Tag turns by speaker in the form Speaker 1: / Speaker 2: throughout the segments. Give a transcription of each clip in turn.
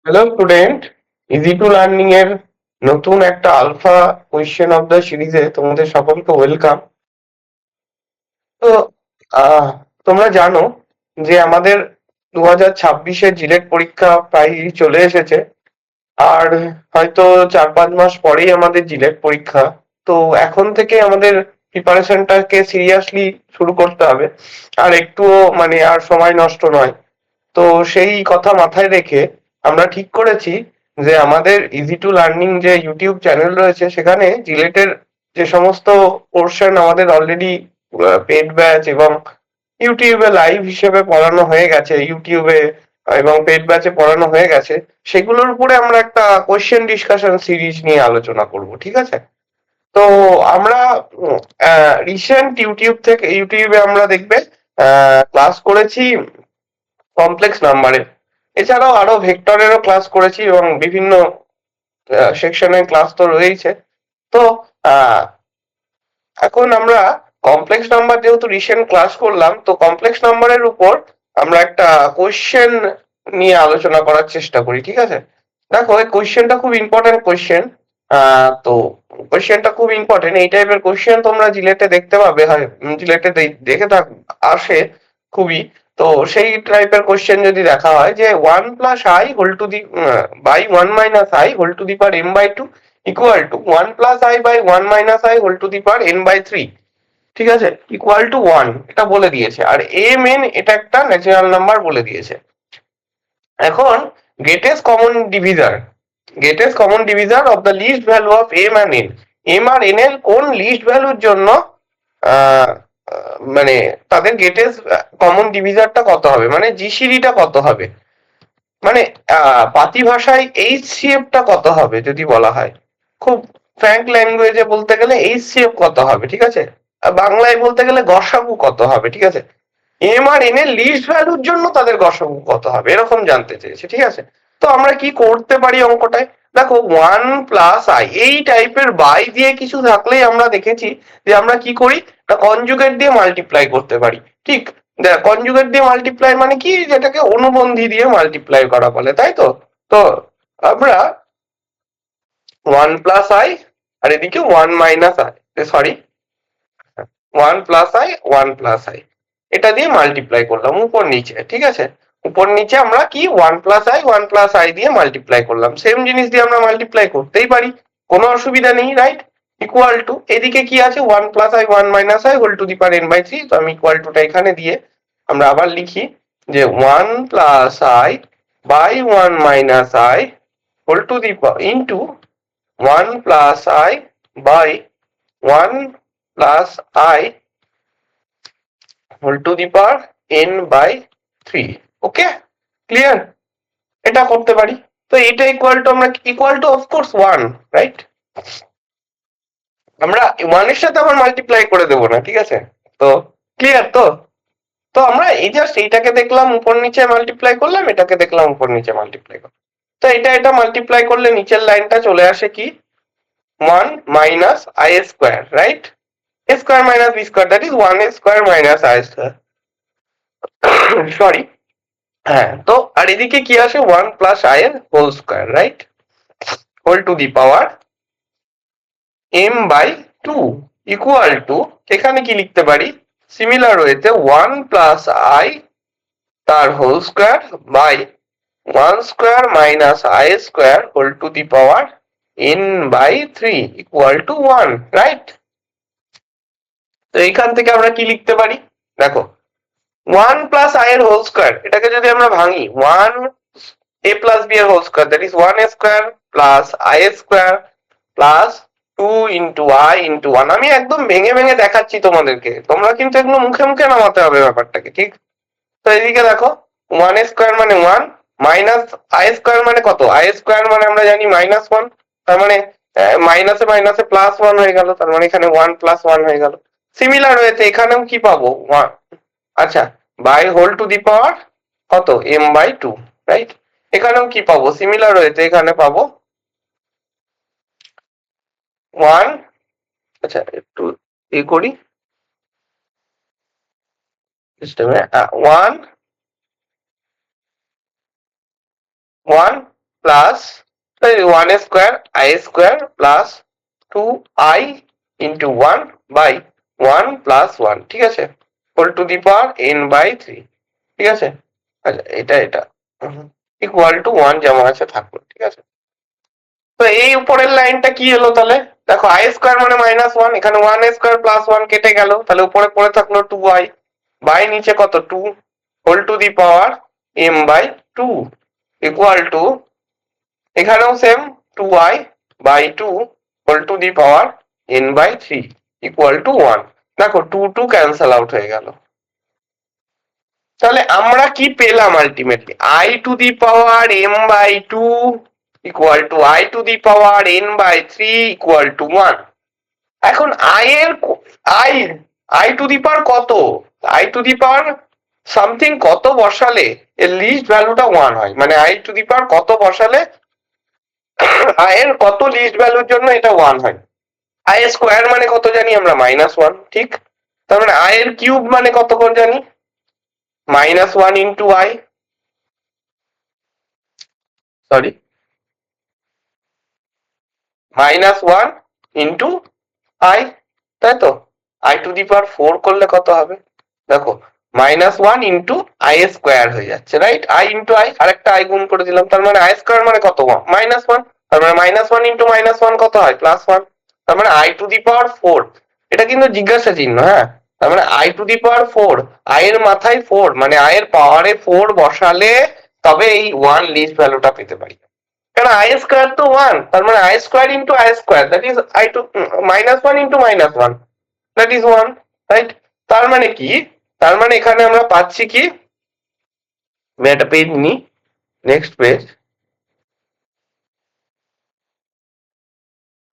Speaker 1: Hello student, easy to learning এর নতুন একটা আলফা কোয়েশ্চেন অফ দ্য সিরিজে তোমাদের সকলকে ওয়েলকাম। তো আহ তোমরা জানো যে আমাদের 2026-এর জিলেট পরীক্ষা প্রায় চলে এসেছে। আর হয়তো 4-5 মাস পরেই আমাদের জিলেট পরীক্ষা। তো এখন থেকে আমাদের প্রিপারেশনটাকে সিরিয়াসলি শুরু করতে হবে, আর একটুও মানে আর সময় নষ্ট নয়। তো সেই কথা মাথায় রেখে আমরা ঠিক করেছি যে আমাদের ইজি টু লার্নিং যে ইউটিউব চ্যানেল রয়েছে সেখানে জিলেটের যে সমস্ত পোর্শন আমাদের অলরেডি পেড ব্যাচ এবং ইউটিউবে লাইভ হিসেবে পড়ানো হয়ে গেছে, ইউটিউবে এবং পেড ব্যাচে পড়ানো হয়ে গেছে, সেগুলোর উপরে আমরা একটা কোয়েশ্চেন ডিসকাশন সিরিজ নিয়ে আলোচনা করব, ঠিক আছে? তো আমরা রিসেন্ট ইউটিউবে আমরা দেখবে ক্লাস করেছি কমপ্লেক্স নাম্বারে। এছাড়াও আরো ভেক্টরেরও ক্লাস করেছি এবং বিভিন্ন সেকশনের ক্লাস তো রয়েছে। তো আহ, এখন আমরা কমপ্লেক্স নাম্বার যেহেতু রিসেন্ট ক্লাস করলাম, তো কমপ্লেক্স নাম্বারের উপর আমরা একটা কোশ্চেন নিয়ে আলোচনা করার চেষ্টা করি, ঠিক আছে? দেখো, এই কোশ্চেনটা খুব ইম্পর্টেন্ট কোশ্চেন। তো কোশ্চেনটা খুব ইম্পর্টেন্ট। এই টাইপের কোশ্চেন তোমরা জিলেটে দেখতে পাবে, হয় জিলেটে দেখে থাক আসে খুবই। তো সেই টাইপের কোশ্চেন যদি দেখা হয় যে 1 + i/1 - i/m/2 equal to 1 + i/1 - i/n/3, ঠিক আছে, ইকুয়াল টু 1, এটা বলে দিয়েছে। আর এম এন এটা একটা ন্যাচারাল নাম্বার বলে দিয়েছে। এখন greatest common divisor of the list value of M and N, M আর এন এর কোন লিস্ট ভ্যালুর জন্য আহ, মানে তাদের গ্রেটেস্ট কমন ডিভিজারটা কত হবে, মানে জিসিডিটা কত হবে, মানে পাতি ভাষায় এইচসিএফটা কত হবে যদি বলা হয়। খুব ফ্র্যাঙ্ক ল্যাঙ্গুয়েজে বলতে গেলে এইচসিএফ কত হবে, ঠিক আছে? আর বাংলায় বলতে গেলে গসাগু কত হবে, ঠিক আছে? এম আর এন এর লিস্ট ভ্যালুর জন্য তাদের গসাগু কত হবে, এরকম জানতে চেয়েছে, ঠিক আছে? তো আমরা কি করতে পারি অঙ্কটায়? দেখো, 1 + i এই টাইপের বাই দিয়ে কিছু থাকলেই আমরা দেখেছি যে আমরা কি করি, কনজুগেট দিয়ে মাল্টিপ্লাই করতে পারি, ঠিক? দেখ, কনজুগেট দিয়ে মাল্টিপ্লাই মানে কি, যেটাকে অনুবন্ধী দিয়ে মাল্টিপ্লাই করা বলে, তাই তো? তো আমরা 1 + i আর এদিকে 1 - i, সরি, 1 + i এটা দিয়ে মাল্টিপ্লাই করলাম উপর নিচে, ঠিক আছে? উপর নিচে আমরা কি 1 + i দিয়ে মাল্টিপ্লাই করলাম, সেম জিনিস দিয়ে আমরা মাল্টিপ্লাই করতেই পারি, কোনো অসুবিধা নেই, রাইট? ইকুয়াল টু এদিকে কি আছে, 1 + i/1 - i/n/3। তো আমি ইকুয়াল টুটা এখানে দিয়ে আমরা আবার লিখি যে 1 + i/1 - i into 1 + i/1 + i n/3। Okay, clear? এটা করতে পারি। তো এটা ইকুয়াল টু, আমরা ইকুয়াল টু অফকোর্স 1, রাইট? আমরা 1 এর সাথে আবার মাল্টিপ্লাই করে দেবো না, ঠিক আছে? তো ক্লিয়ার তো? তো আমরা এই জাস্ট এইটাকে দেখলাম উপর নিচে মাল্টিপ্লাই করলাম, এটাকে দেখলাম উপর নিচে মাল্টিপ্লাই করলাম। তো এটা মাল্টিপ্লাই করলে নিচের লাইনটা চলে আসে কি, 1 - i², right? a² - b², that is 1a² - i², sorry. হ্যাঁ, তো আর এদিকে কি আসে, 1 + i এর whole square, right? Whole to the power m/2 equal to, এখানে কি লিখতে পারি, সিমিলার ওয়েতে 1 + i তার whole square by 1² - i² whole to the power n/3 equal to 1, right? তো এইখান থেকে আমরা কি লিখতে পারি, দেখো, 1 + i এর হোল স্কয়ার, এটাকে যদি আমরা ভাঙি, 1a + b এর whole square, that is 1a² + i² plus 2 × i × 1। আমি একদম ভেঙে ভেঙে দেখাচ্ছি তোমাদেরকে, তোমরা কিন্তু এগুলো মুখে মুখে নামাতে হবে ব্যাপারটাকে, ঠিক? তো এদিকে দেখো, 1a² মানে 1, মাইনাস i² মানে কত, i² মানে আমরা জানি -1, তার মানে মাইনাসে মাইনাসে +1 হয়ে গেল, তার মানে এখানে 1 + 1 হয়ে গেল। সিমিলার ওয়েতে এখানেও কি পাবো, আচ্ছা, বাই হোল টু দি পাওয়ার কত, m/2, রাইট? এখানেও কি পাবো, সিমিলার ওয়েতে এখানে পাবো 1, আচ্ছা একটু করি সিস্টেমে, 1 1 plus 1 square i square plus 2i into 1/1 plus 1, ঠিক আছে, whole to the power n/3, ঠিক আছে। আচ্ছা, এটা ইকুয়াল টু 1 যেমন আছে থাকলো, ঠিক আছে। তো এই উপরের লাইনটা কি হলো তাহলে? দেখো i স্কোয়ার মানে -1, এখানে 1 স্কোয়ার প্লাস 1 কেটে গেল, তাহলে উপরে পড়ে থাকলো 2i বাই নিচে কত 2 whole to the power m/2 equal to, এখানেও same 2i/2 whole to the power n/3 equal to 1। দেখো 2 ক্যান্সেল আউট হয়ে গেল। তাহলে আমরা কি পেলাম ultimately? i two the power m/2 equal two i two the power n/3 equal to 1। এখন i এর i টু দি পাওয়ার কত? i two the power something কত বসালে এর লিস্ট ভ্যালুটা 1 হয়, মানে i টু দি পাওয়ার কত বসালে i এর কত লিস্ট ভ্যালুর জন্য এটা 1 হয়। i স্কোয়ার মানে কত জানি আমরা? -1, ঠিক। তার মানে i এর কিউব মানে কত করে জানি? -1 into i, sorry, -1 into i, তাই তো। i টু দি পাওয়ার 4 করলে কত হবে? দেখো -1 ইন্টু i স্কোয়ার হয়ে যাচ্ছে, রাইট। i ইন্টু i, আরেকটা i গুণ করে দিলাম, তার মানে i স্কোয়ার মানে কত? -1, তার মানে -1 ইন্টু -1 কত হয়? +1, তার মানে i টু দি পাওয়ার 4। এটা কিন্তু জিজ্ঞাসা চিহ্ন, হ্যাঁ। তার মানে i two the power 4, i এর মাথায় 4, মানে i এর পাওয়ারে 4 বসালে তবে এই 1 লিস্ট ভ্যালুটা পেতে পারি। কারণ i স্কোয়ার তো 1, তার মানে i square into i square, that is i to -1 into -1, that is 1, right. তার মানে কি? তার মানে এখানে আমরা পাচ্ছি কি, আমি একটা পেজ নি, নেক্সট পেজ।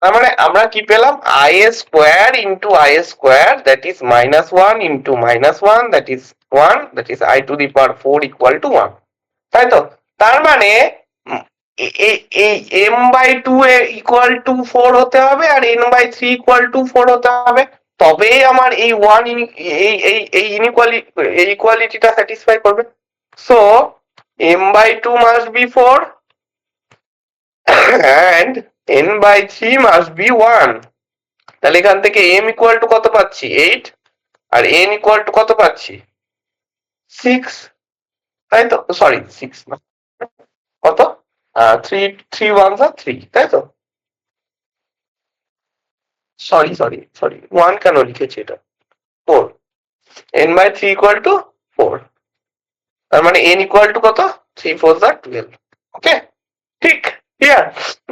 Speaker 1: তার মানে আমরা কি পেলাম? i square into i square, that is -1 into -1, that is 1, that is i two the power 4 equal to 1, তাই তো। তার মানে এই m/2 ইকুয়াল টু 4 হতে হবে আর n/3 ইকুয়াল টু 4 হতে হবে, তবেই আমার এই 1 এই ইকুয়ালিটিটা স্যাটিসফাই করবে। So m/2 must be 4 and n/3 must be 1। তাহলে এখান থেকে m ইকুয়াল টু কত পাচ্ছি? 8, আর n ইকুয়াল টু কত পাচ্ছি? 6, তাই তো। সরি, 6 না, কত? 3 1 3, তাই তো। সরি 1 কেন লিখেছি? এটা 4, n/3 ইকুয়াল টু 4, তার মানে n ইকুয়াল টু কত? 3 4 12, ওকে, ঠিক, ক্লিয়ার।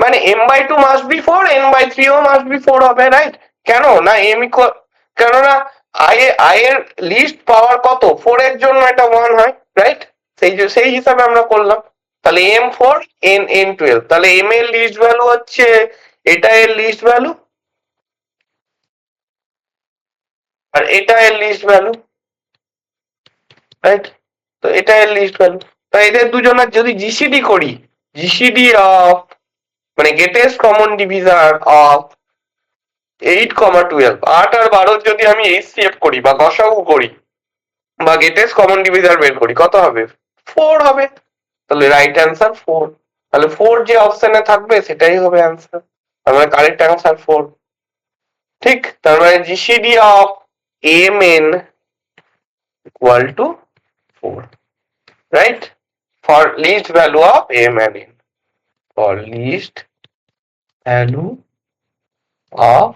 Speaker 1: মানে m/2 মাস্ট বি 4, n/3 ও মাস্ট বি 4 হবে, রাইট। কেন না m ইকুয়াল, কেননা i এর লিস্ট পাওয়ার কত? 4 এর জন্য এটা 1 হয়, রাইট। সেই হিসাবে আমরা করলাম। তাহলে m4 n12, তাহলে m এর লিস্ট ভ্যালু হচ্ছে এটা, এর লিস্ট ভ্যালু, আর এটা এর লিস্ট ভ্যালু, রাইট। তো এটা এর লিস্ট ভ্যালু। তাই এদের দুজনের যদি জিসিডি করি, জিসিডি অফ মানে গ্রেটেস্ট কমন ডিভিজার অফ 8, 12, 8 আর 12 যদি আমি এইচসিএফ করি বা গসাগু করি বা গ্রেটেস্ট কমন ডিভিজার বের করি, কত হবে? 4 হবে। তাহলে রাইট অ্যান্সার 4। তাহলে 4 যে অপশনে থাকবে সেটাই হবে অ্যান্সার, তার মানে কারেক্ট অ্যান্সার 4, ঠিক। তার মানে GCD of M N equal to 4, right, for least value of m and n, for least value of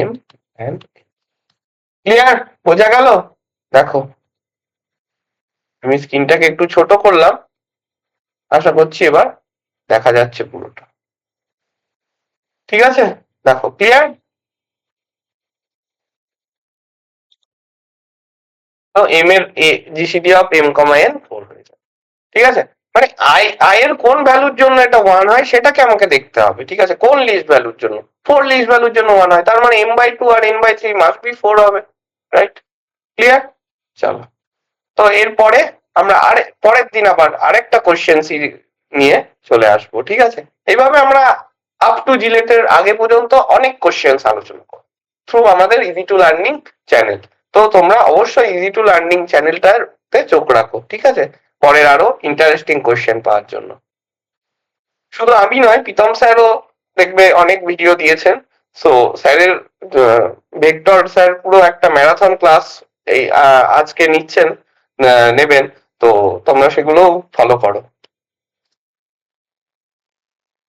Speaker 1: m and n, clear? বোঝা গেল? দেখো আমি স্ক্রিনটাকে একটু ছোট করলাম, আশা করছি এবার দেখা যাচ্ছে পুরোটা, ঠিক আছে। দেখো ক্লিয়ার? তো m এর জিসিডি অফ m, n 4 হয়ে যায়, ঠিক আছে। মানে i এর কোন ভ্যালুর জন্য এটা 1 হয় সেটাকে আমাকে দেখতে হবে, ঠিক আছে। কোন লিস্ট ভ্যালুর জন্য? 4 লিস্ট ভ্যালুর জন্য 1 হয়, তার মানে m/2 R n/3 must be 4 হবে, রাইট, ক্লিয়ার। চলো, তো এরপরে আমরা পরের দিন আবার আরেকটা কোশ্চেন সিরিজ নিয়ে চলে আসবো, ঠিক আছে। এইভাবে আমরা আপ টু জিলেটের আগে পর্যন্ত অনেক কোশ্চেন আলোচনা করব থ্রু আমাদের ইজি টু লার্নিং চ্যানেল। তো তোমরা অবশ্যই ইজি টু লার্নিং চ্যানেলটাতে চোখ রাখো, ঠিক আছে, পরের আরো ইন্টারেস্টিং কোশ্চেন পাওয়ার জন্য। শুধু আমি নয়, প্রীতম স্যারও দেখবে অনেক ভিডিও দিয়েছেন। সো স্যারের ভেক্টর স্যার পুরো একটা ম্যারাথন ক্লাস এই আজকে নিচ্ছেন, নেবেন। তো তোমরা সেগুলো ফলো করো।